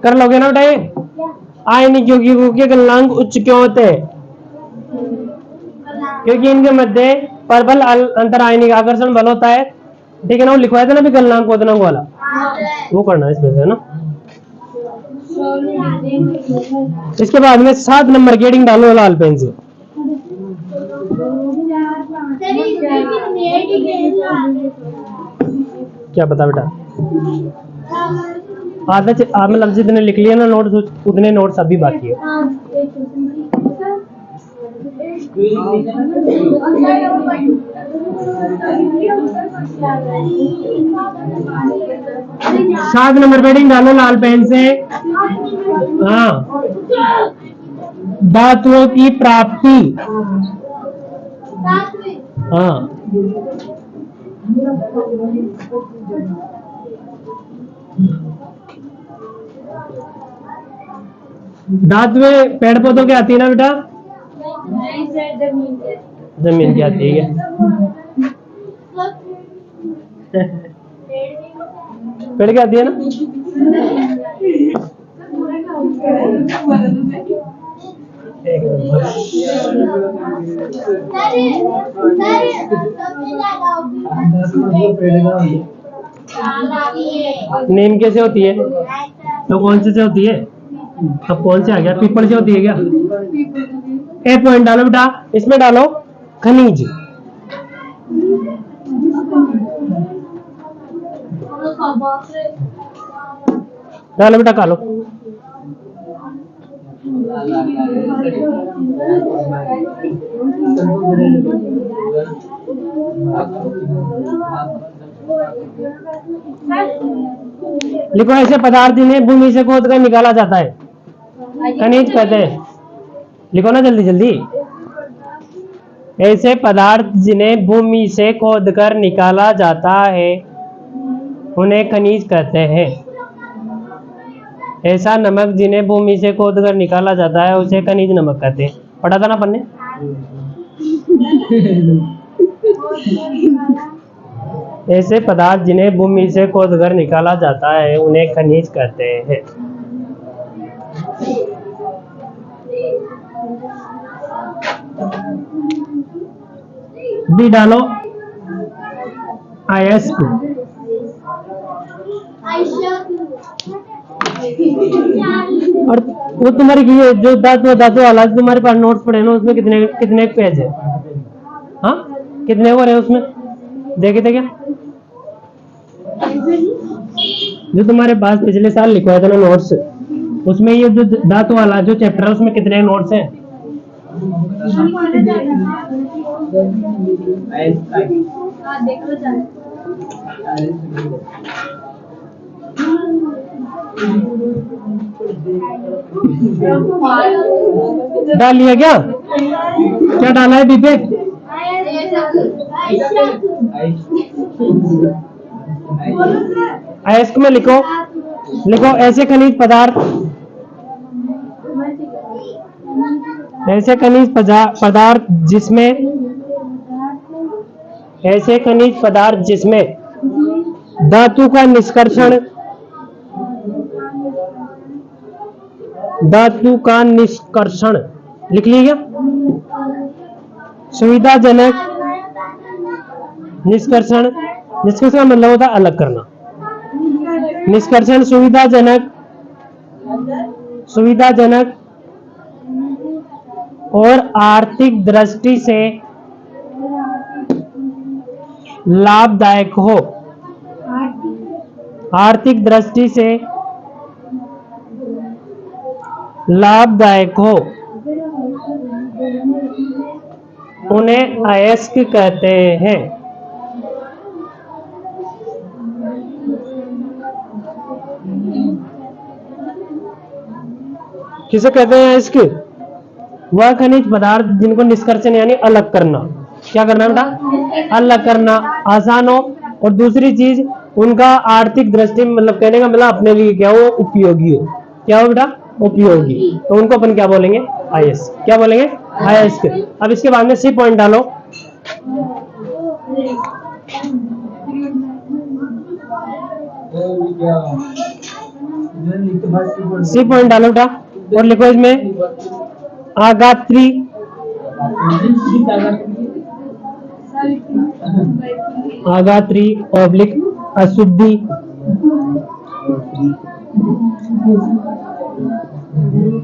कर लोगे ना बेटा ये? आयनिक यौगिकों के गलनांक उच्च क्यों होते हैं? क्योंकि इनके मध्य प्रबल अंतर आयनिक आकर्षण बल होता है। ठीक है ना? वो लिखवाया था ना भी गलनांक क्वोदनांक वाला, वो करना है इसमें से, है ना? इसके बाद में 7 नंबर की हेडिंग डालो लाल पेन से। क्या पता बेटा? आप मतलब जितने लिख लिए ना नोट्स, उतने नोट्स अभी बाकी है। सात नंबर पेडिंग डालो लाल पेन से। हाँ, धातुओं की प्राप्ति। हाँ, धातुएं पेड़ पौधों की आती है ना बेटा? नहीं सर, जमीन की आती है। पेड़ की आती है ना? नीम कैसे होती है? तो कौन से होती है? अब कौन से आ गया? पीपल से होती है क्या? ए पॉइंट डालो बेटा, इसमें डालो खनिज। डालो बेटा, कालो। लिखो, ऐसे पदार्थ जिन्हें भूमि से खोद कर निकाला जाता है खनिज कहते हैं। लिखो ना जल्दी जल्दी। ऐसे पदार्थ जिन्हें भूमि से खोद कर निकाला जाता है उन्हें खनिज कहते हैं। ऐसा नमक जिन्हें भूमि से खोद कर निकाला जाता है उसे खनिज नमक कहते हैं। पढ़ा था ना अपन ने? ऐसे पदार्थ जिन्हें भूमि से खोद कर निकाला जाता है उन्हें खनिज कहते हैं। बी डालो, अयस्क। और वो तुम्हारी ये जो धातु वाला तुम्हारे पास नोट्स पड़े ना, उसमें कितने कितने पेज है? हाँ, कितने हो रहे हैं उसमें? देखे थे क्या? जो तुम्हारे पास पिछले साल लिखवाया था ना नोट्स, उसमें ये जो धातु वाला जो चैप्टर है उसमें कितने नोट्स हैं? डाल लिया क्या? क्या डाला है दीपक? अयस्क में लिखो, लिखो ऐसे खनिज पदार्थ, ऐसे खनिज पदार्थ जिसमें, ऐसे खनिज पदार्थ जिसमें धातु का निष्कर्षण, धातु का निष्कर्षण लिख लीजिए, सुविधाजनक निष्कर्षण, निष्कर्षण का मतलब होता है अलग करना। निष्कर्षण सुविधाजनक सुविधाजनक और आर्थिक दृष्टि से लाभदायक हो। आर्थिक दृष्टि से लाभदायक हो, उन्हें अयस्क कहते हैं। किसे कहते हैं अयस्क? वह खनिज पदार्थ जिनको निष्कर्षण यानी अलग करना, क्या करना बेटा? अलग करना आसान हो, और दूसरी चीज उनका आर्थिक दृष्टि में मतलब कहने का मतलब अपने लिए क्या हो, उपयोगी हो। क्या हो बेटा? उपयोगी। तो उनको अपन क्या बोलेंगे? अयस्क। क्या बोलेंगे? अयस्क। अब इसके बाद में सी पॉइंट डालो। सी पॉइंट डालो बेटा और लिखो इसमें आगात्री, आगात्री ऑब्लिक अशुद्धि,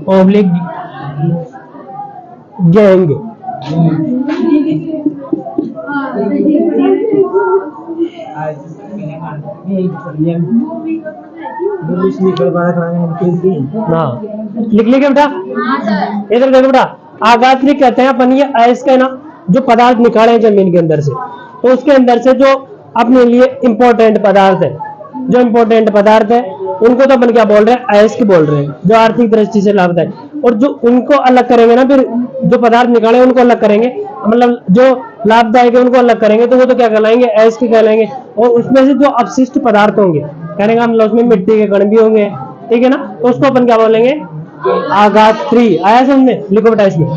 ऑब्लिक गैंग। हाँ लिख लिखे बेटा? इधर देखो बेटा, आगात्री कहते हैं अपन ये अयस्क है ना, जो पदार्थ निकाले जमीन के अंदर से, तो उसके अंदर से जो अपने लिए इंपॉर्टेंट पदार्थ है, जो इंपॉर्टेंट पदार्थ है उनको तो अपन क्या बोल रहे हैं? अयस्क बोल रहे हैं, जो आर्थिक दृष्टि से लाभदायक। और जो उनको अलग करेंगे ना, फिर जो पदार्थ निकाले उनको अलग करेंगे, मतलब जो लाभदायक है उनको अलग करेंगे, तो वो तो क्या कहलाएंगे? अयस्क कहलाएंगे। और उसमें से जो अपशिष्ट पदार्थ होंगे, कहने का मतलब उसमें मिट्टी के कण भी होंगे, ठीक है ना, तो उसको अपन क्या बोलेंगे? आगात्री। आया समझ में? लिखो बेटा इसमें,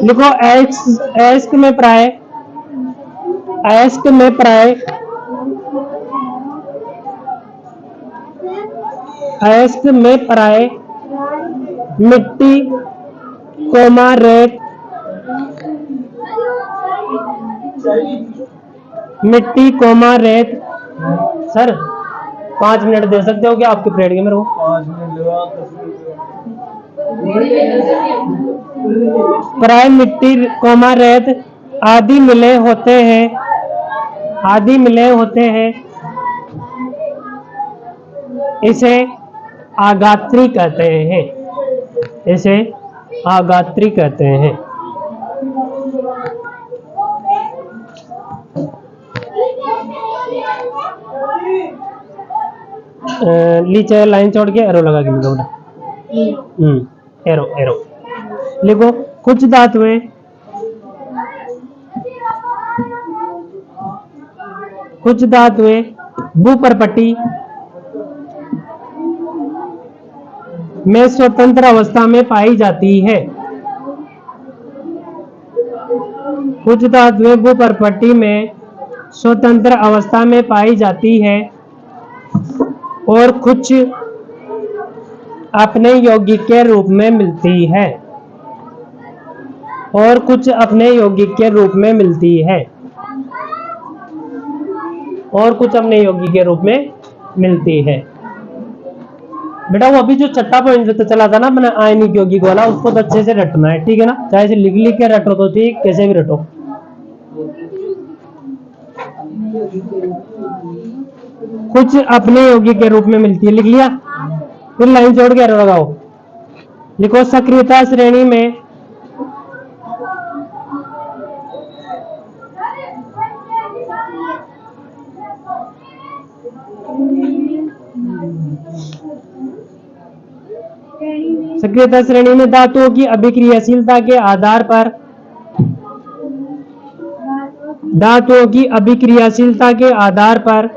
लिखो अयस्क में प्राय, अयस्क में प्राय, अयस्क में प्राय मिट्टी कोमा रेत, मिट्टी कोमा रेत। सर 5 मिनट दे सकते हो क्या आपके पीरियड के मेरे को? 5 मिनट। प्राय मिट्टी कोमा रेत आदि मिले होते हैं, आदि मिले होते हैं, इसे आगात्री कहते हैं, इसे आगात्री कहते हैं। नीचे लाइन छोड़ के एरो लगा के लिखो बेटा। एरो एरो लिखो। कुछ धातुएं, कुछ धातुएं भूपर्पटी में स्वतंत्र अवस्था में पाई जाती है। कुछ धातुएं भूपर्पटी में स्वतंत्र अवस्था में पाई जाती है और कुछ अपने यौगिक के रूप में मिलती है, और कुछ अपने यौगिक के रूप में मिलती है, और कुछ अपने यौगिक के रूप में मिलती है। बेटा वो अभी जो छठा पॉइंट चला था ना मैंने आयनिक यौगिक वाला, उसको तो अच्छे से रटना है, ठीक है ना, चाहे से लिख लिख के रटो तो ठीक, कैसे भी रटो। कुछ अपने यौगिक के रूप में मिलती है, लिख लिया? फिर लाइन छोड़ के लगाओ। लिखो सक्रियता श्रेणी में सक्रियता श्रेणी में धातुओं की अभिक्रियाशीलता के आधार पर, धातुओं की अभिक्रियाशीलता के आधार पर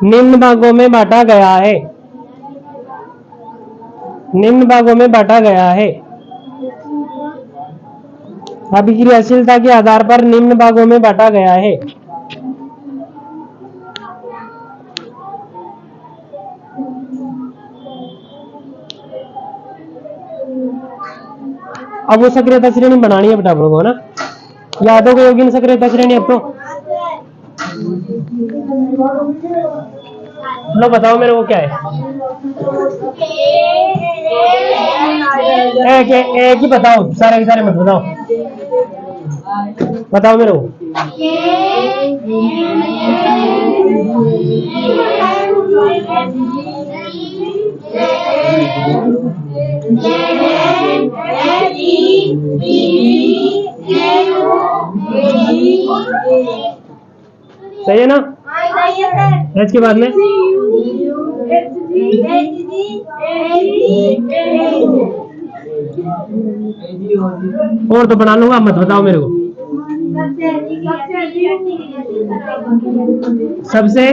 निम्न भागों में बांटा गया है, निम्न भागों में बांटा गया है। अभिक्रियाशीलता के आधार पर निम्न भागों में बांटा गया है। अब वो सक्रियता श्रेणी बनानी है बेटा आप लोगों को ना, याद हो गई होगी सक्रियता श्रेणी अब तो। लो बताओ मेरे को क्या है। एक ही बताओ, सारे के सारे मत बताओ। बताओ मेरे को। सही है ना? एच के बाद में और तो बना लूंगा, मत बताओ मेरे को। सबसे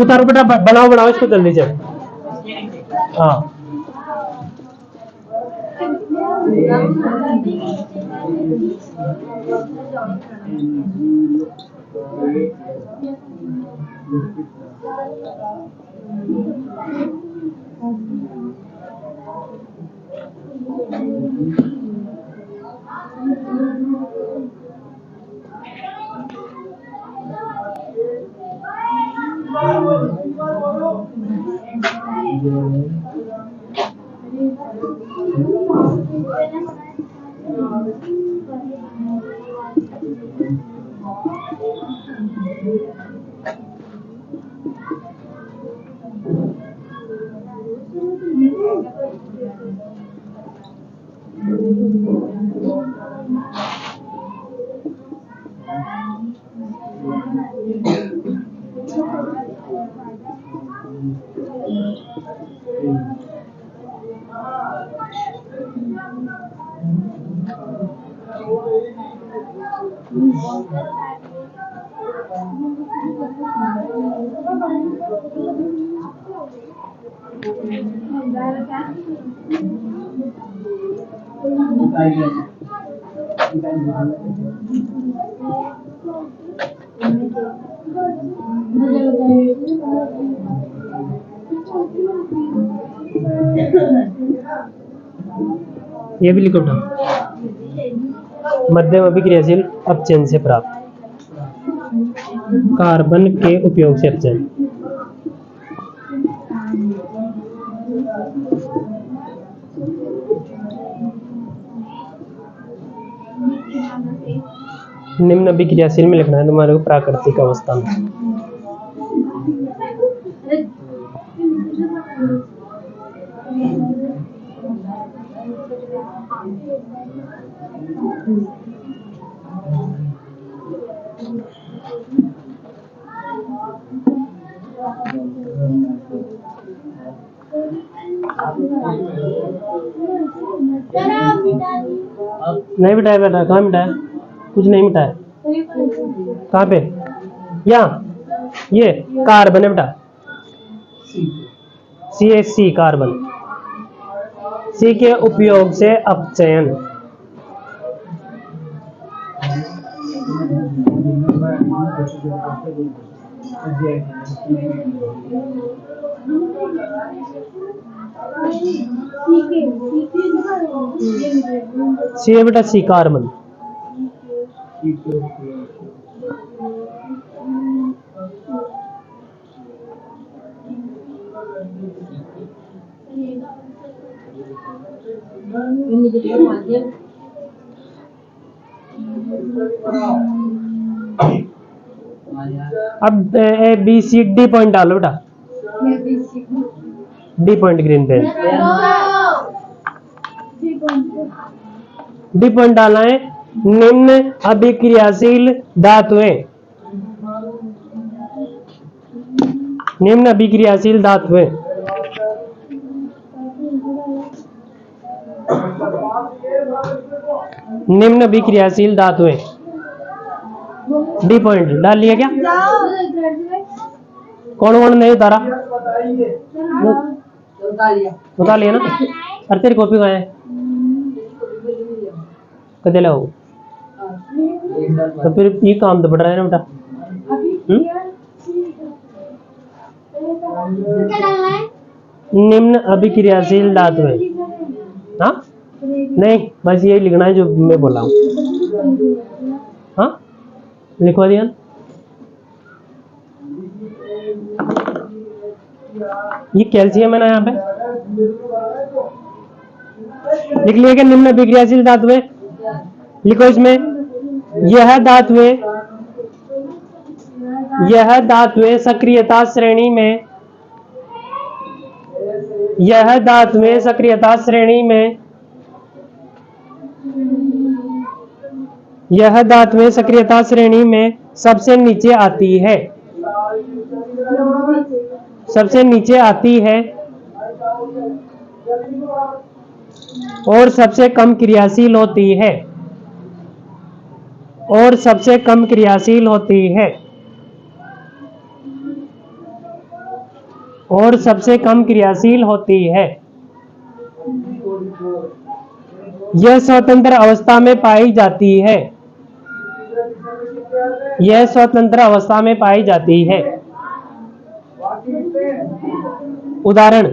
उतारो बेटा, बनाओ बनाओ इसको जल्दी से। हाँ ये भी लिखो बेटा। मध्यम अभिक्रियाशील अपचयन से प्राप्त कार्बन के उपयोग से अपचयन। निम्न अभिक्रियाशील में लिखना है तुम्हारे को प्राकृतिक अवस्था में। नहीं मिटाया बेटा, कहाँ मिटाया? कुछ नहीं मिटाया। कहाँ पे? यहाँ ये कार्बन है बेटा, CH3 कार्बन। C के उपयोग से अपचयन। C है बेटा, C कार्बन। अब A B C D point डालो बेटा। D point green pen. D point डालना है। निम्न अभिक्रियाशील धातुएं, निम्न अभिक्रियाशील धातुएं निम्न अभिक्रियाशील धातुएं। डी पॉइंट डाल लिया क्या? कौन कौन नहीं उतारा? उतार लिया ना? अरे तेरी कॉपी कहाँ है? कदे लाओ? तो फिर ये काम तो बढ़ रहा है ना बेटा। निम्न अभिक्रियाशील धातुएं। हाँ नहीं, बस यही लिखना है जो मैं बोला हूँ। हाँ लिखवा दिया। ये कैल्शियम है ना यहाँ पे, लिख लिया कि निम्न अभिक्रियाशील धातुएं, लिखो इसमें यह धातुएं सक्रियता श्रेणी में, यह धातुएं सक्रियता श्रेणी में, यह धातुएं सक्रियता श्रेणी में सबसे नीचे आती है, सबसे नीचे आती है और सबसे कम क्रियाशील होती है, और सबसे कम क्रियाशील होती है, और सबसे कम क्रियाशील होती है। यह स्वतंत्र अवस्था में पाई जाती है, यह स्वतंत्र अवस्था में पाई जाती है। उदाहरण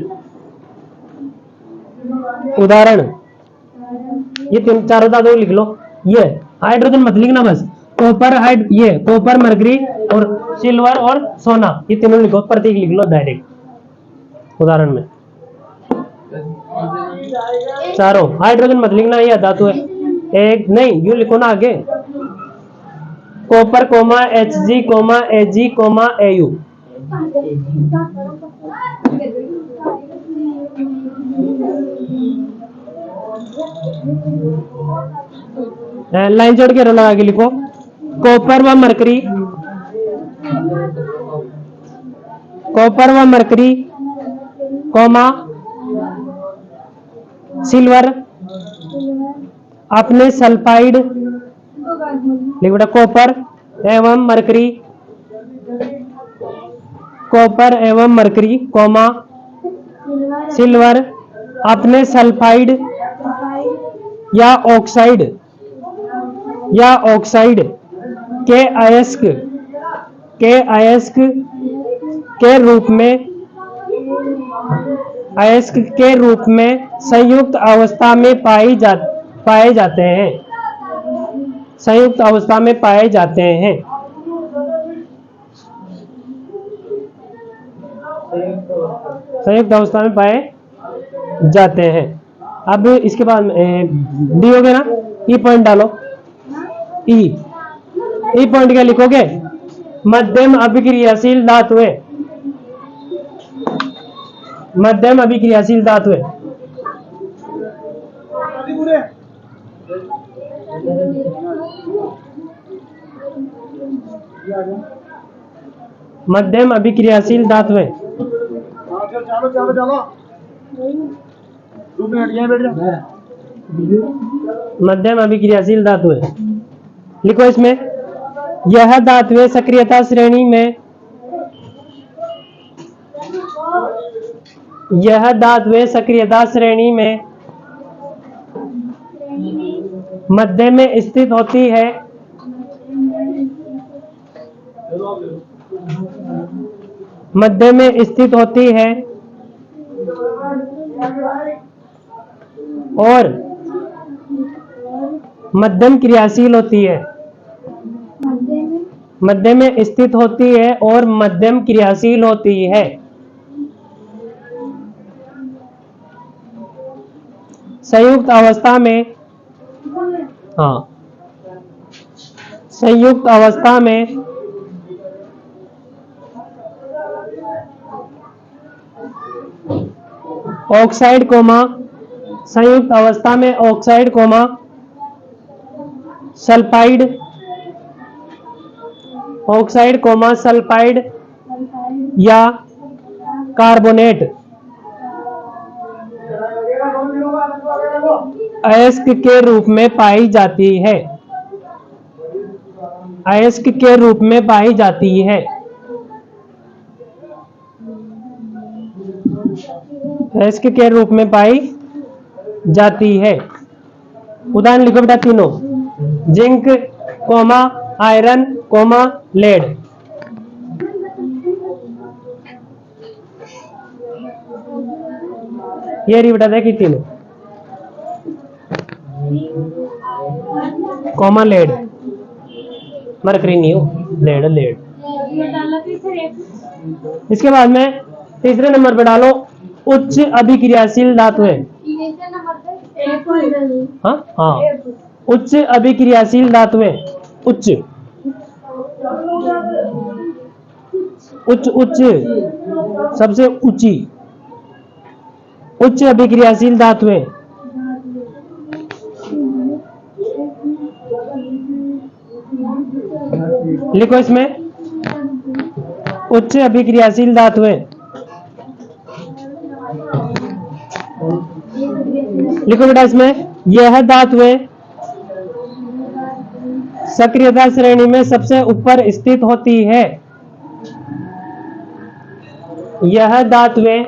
ये तीन चारों धातु लिख लो। ये हाइड्रोजन मत लिखना बस, कॉपर ये कॉपर मरकरी और सिल्वर और सोना, ये तीनों लिखो, प्रतीक लिख लो डायरेक्ट उदाहरण में। चारों हाइड्रोजन मत लिखना, ये धातु है। एक नहीं यू लिखो ना आगे, copper comma Hg comma Ag comma Au। Line जोड़ के लगा के लिखो, कॉपर व मरकरी, कॉपर व मरकरी कोमा सिल्वर अपने सल्फाइड, लिख बेटा कॉपर एवं मरकरी, कॉपर एवं मरकरी कोमा सिल्वर अपने सल्फाइड या ऑक्साइड के अयस्क के रूप में संयुक्त अवस्था में पाए जाते हैं, संयुक्त अवस्था में पाए जाते हैं। संयुक्त अवस्था में पाए जाते हैं। अब इसके बाद डी हो गया ना, ई पॉइंट डालो। ई पॉइंट क्या लिखोगे, मध्यम अभिक्रियाशील धातुएं, मध्यम अभिक्रियाशील धातुएं, मध्यम अभिक्रियाशील धातुएं, मध्यम अभिक्रियाशील धातुएं लिखो इसमें, यह धातुएं सक्रियता श्रेणी में, यह धातुएं सक्रियता श्रेणी में मध्य में स्थित होती है, मध्य में स्थित होती है और मध्यम क्रियाशील होती है, मध्य में स्थित होती है और मध्यम क्रियाशील होती है। संयुक्त अवस्था में, हाँ संयुक्त अवस्था में ऑक्साइड कोमा, संयुक्त अवस्था में oxide comma sulphide, oxide comma sulphide या कार्बोनेट अयस्क के रूप में पाई जाती है, अयस्क के रूप में पाई जाती है। अयस्क के रूप में पाई जाती है। उदाहरण लिखो बेटा तीनों, zinc comma iron comma lead. ये रही बेटा देखिए तीनों, कोमा लेड, मरकरी नहीं हो, लेड लेड। इसके बाद में तीसरे नंबर पे डालो उच्च अभिक्रियाशील धातुएं। हाँ हाँ, उच्च अभिक्रियाशील धातुएं। उच्च उच्च उच्च सबसे ऊंची, उच्च अभिक्रियाशील धातुएं। लिखो इसमें उच्च अभिक्रियाशील धातुएं। लिखो बेटा इसमें, यह धातुएं सक्रियता श्रेणी में सबसे ऊपर स्थित होती है। यह धातुएं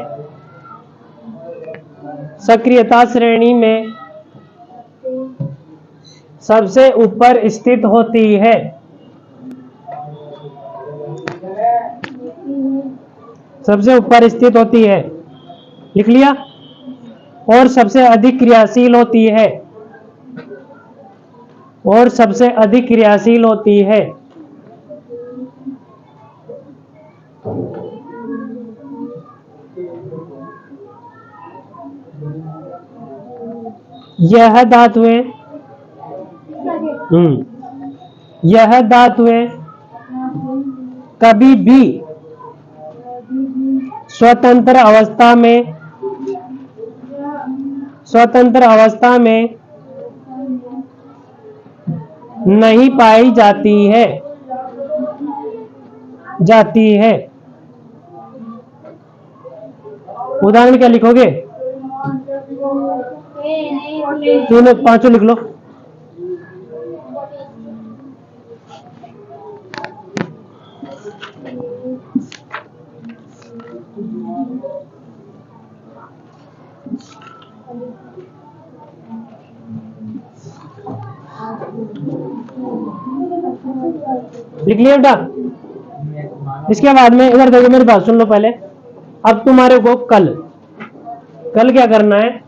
सक्रियता श्रेणी में सबसे ऊपर स्थित होती है। सबसे ऊपर स्थित होती है, लिख लिया। और सबसे अधिक क्रियाशील होती है, और सबसे अधिक क्रियाशील होती है। यह धातुएं यह धातुएं कभी भी स्वतंत्र अवस्था में नहीं पाई जाती है। उदाहरण क्या लिखोगे? तीनों पांचों लिख लो। लिख लिया बेटा? इसके बाद में इधर देखो, मेरी बात सुन लो पहले। अब तुम्हारे को कल क्या करना है?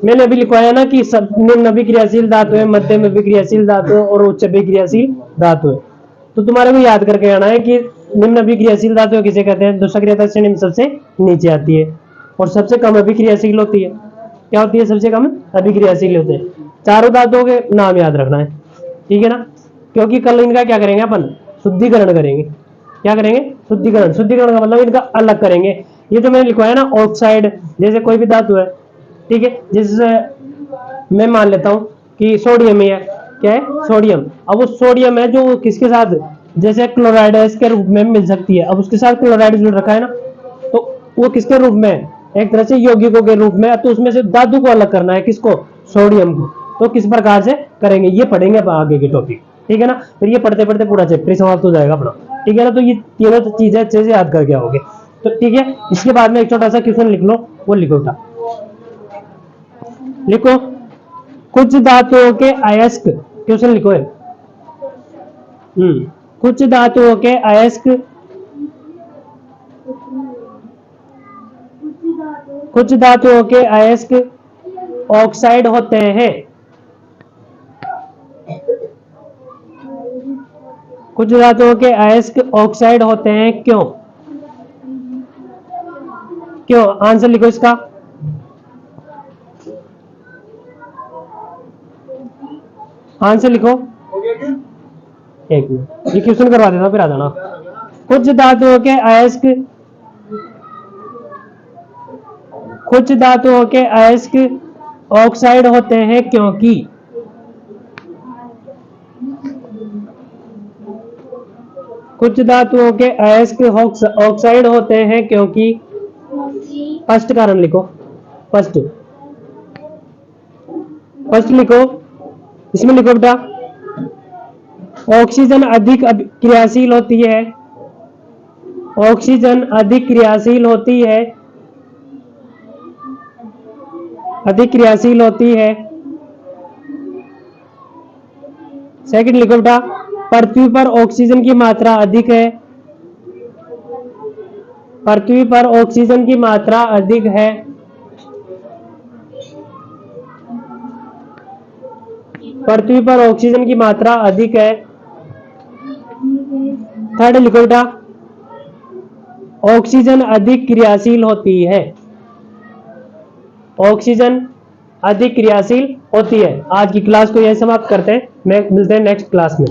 मैंने अभी लिखवाया ना कि सब निम्न अभिक्रियाशील धातु है, मध्यम अभिक्रियाशील धातु है और उच्च अभिक्रियाशील धातु है। तो तुम्हारे को याद करके आना है कि निम्न अभिक्रियाशील धातु किसे कहते हैं? जो सक्रियता श्रेणी में सबसे नीचे आती है और सबसे कम अभिक्रियाशील होती है। क्या होती है? सबसे कम अभिक्रियाशील होते हैं। चारों धातुओं के नाम याद रखना है, ठीक है ना? क्योंकि कल इनका क्या करेंगे अपन? शुद्धिकरण करेंगे। क्या करेंगे? शुद्धिकरण। शुद्धिकरण का मतलब इनका अलग करेंगे। ये जो मैंने लिखवाया ना, ऑक्साइड जैसे कोई भी धातु है, ठीक है, जैसे मैं मान लेता हूं कि सोडियम है। क्या है? सोडियम। अब वो सोडियम है जो किसके साथ, जैसे क्लोराइड है, इसके रूप में मिल सकती है। अब उसके साथ क्लोराइड जुड़ रखा है ना, तो वो किसके रूप में? एक तरह से यौगिकों के रूप में। तो उसमें से धातु को अलग करना है। किसको? सोडियम को। तो किस प्रकार से करेंगे ये पढ़ेंगे आगे के टॉपिक, ठीक है ना? फिर ये पढ़ते पढ़ते पूरा चैप्टर समाप्त हो जाएगा अपना, ठीक है ना? तो ये तीनों चीजें अच्छे से याद करके आओगे तो ठीक है। इसके बाद में एक छोटा सा क्वेश्चन लिख लो, वो लिखो बेटा। लिखो कुछ धातुओं के अयस्क। क्वेश्चन लिखो है। कुछ धातुओं के अयस्क ऑक्साइड होते हैं। कुछ धातुओं के अयस्क ऑक्साइड होते हैं, क्यों? क्यों? आंसर लिखो इसका। आंसर लिखो। एक मिनट, ये क्वेश्चन करवा देना फिर आ जाना। कुछ धातुओं के अयस्क ऑक्साइड होते हैं क्योंकि। कुछ धातुओं के अयस्क ऑक्साइड होते हैं क्योंकि। फर्स्ट कारण लिखो। फर्स्ट लिखो। इसमें लिखो बेटा, ऑक्सीजन अधिक क्रियाशील होती है। ऑक्सीजन अधिक क्रियाशील होती है। सेकंड लिखो बेटा, पृथ्वी पर ऑक्सीजन की मात्रा अधिक है। पृथ्वी पर ऑक्सीजन की मात्रा अधिक है। पृथ्वी पर ऑक्सीजन की मात्रा अधिक है। थर्ड लिखो बेटा, ऑक्सीजन अधिक क्रियाशील होती है। ऑक्सीजन अधिक क्रियाशील होती है। आज की क्लास को यही समाप्त करते हैं, मिलते हैं नेक्स्ट क्लास में।